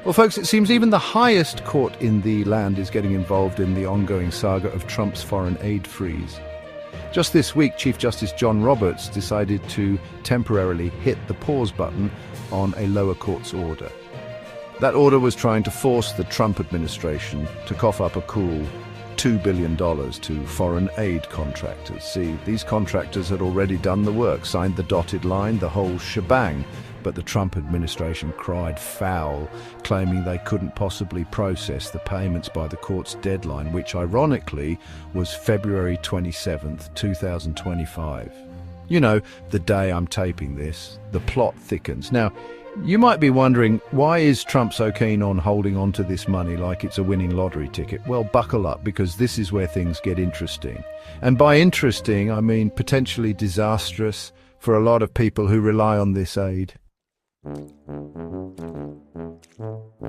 Well, folks, it seems even the highest court in the land is getting involved in the ongoing saga of Trump's foreign aid freeze. Just this week, Chief Justice John Roberts decided to temporarily hit the pause button on a lower court's order. That order was trying to force the Trump administration to cough up a cool $2 billion to foreign aid contractors. See, these contractors had already done the work, signed the dotted line, the whole shebang. But the Trump administration cried foul, claiming they couldn't possibly process the payments by the court's deadline, which ironically was February 27th, 2025. You know, the day I'm taping this, the plot thickens. Now, you might be wondering, why is Trump so keen on holding on to this money like it's a winning lottery ticket? Well, buckle up, because this is where things get interesting. And by interesting, I mean potentially disastrous for a lot of people who rely on this aid.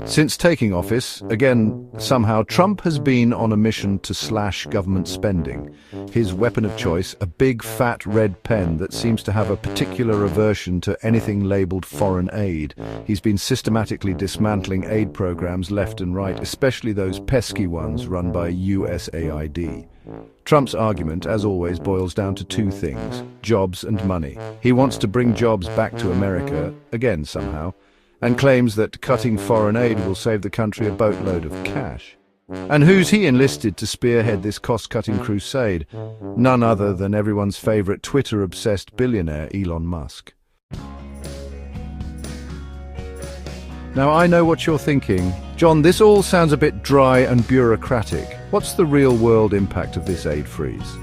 Since taking office, again, somehow Trump has been on a mission to slash government spending. His weapon of choice, a big fat red pen that seems to have a particular aversion to anything labelled foreign aid. He's been systematically dismantling aid programs left and right, especially those pesky ones run by USAID. Trump's argument, as always, boils down to two things: jobs and money. He wants to bring jobs back to America, again somehow, and claims that cutting foreign aid will save the country a boatload of cash. And who's he enlisted to spearhead this cost-cutting crusade? None other than everyone's favourite Twitter-obsessed billionaire, Elon Musk. Now, I know what you're thinking. John, this all sounds a bit dry and bureaucratic. What's the real-world impact of this aid freeze?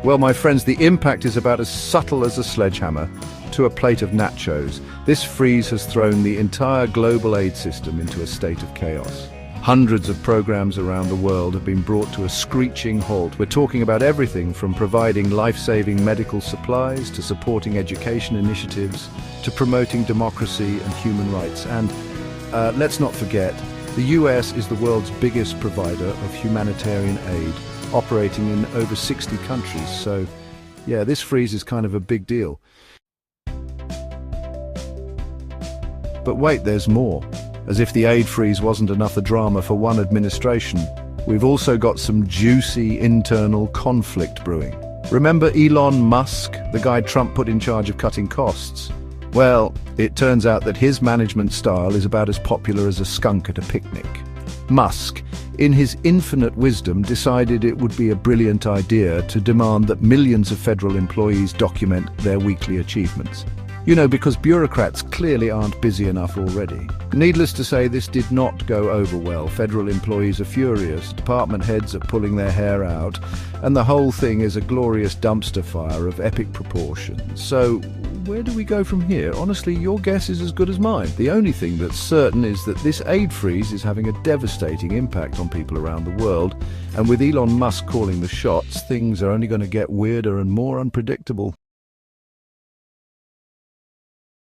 Well, my friends, the impact is about as subtle as a sledgehammer to a plate of nachos. This freeze has thrown the entire global aid system into a state of chaos. Hundreds of programs around the world have been brought to a screeching halt. We're talking about everything from providing life-saving medical supplies to supporting education initiatives to promoting democracy and human rights. And let's not forget, the US is the world's biggest provider of humanitarian aid, operating in over 60 countries. So, yeah, this freeze is kind of a big deal. But wait, there's more. As if the aid freeze wasn't enough drama for one administration, we've also got some juicy internal conflict brewing. Remember Elon Musk, the guy Trump put in charge of cutting costs? Well, it turns out that his management style is about as popular as a skunk at a picnic. Musk, in his infinite wisdom, decided it would be a brilliant idea to demand that millions of federal employees document their weekly achievements. You know, because bureaucrats clearly aren't busy enough already. Needless to say, this did not go over well. Federal employees are furious, department heads are pulling their hair out, and the whole thing is a glorious dumpster fire of epic proportions. So, where do we go from here? Honestly, your guess is as good as mine. The only thing that's certain is that this aid freeze is having a devastating impact on people around the world, and with Elon Musk calling the shots, things are only going to get weirder and more unpredictable.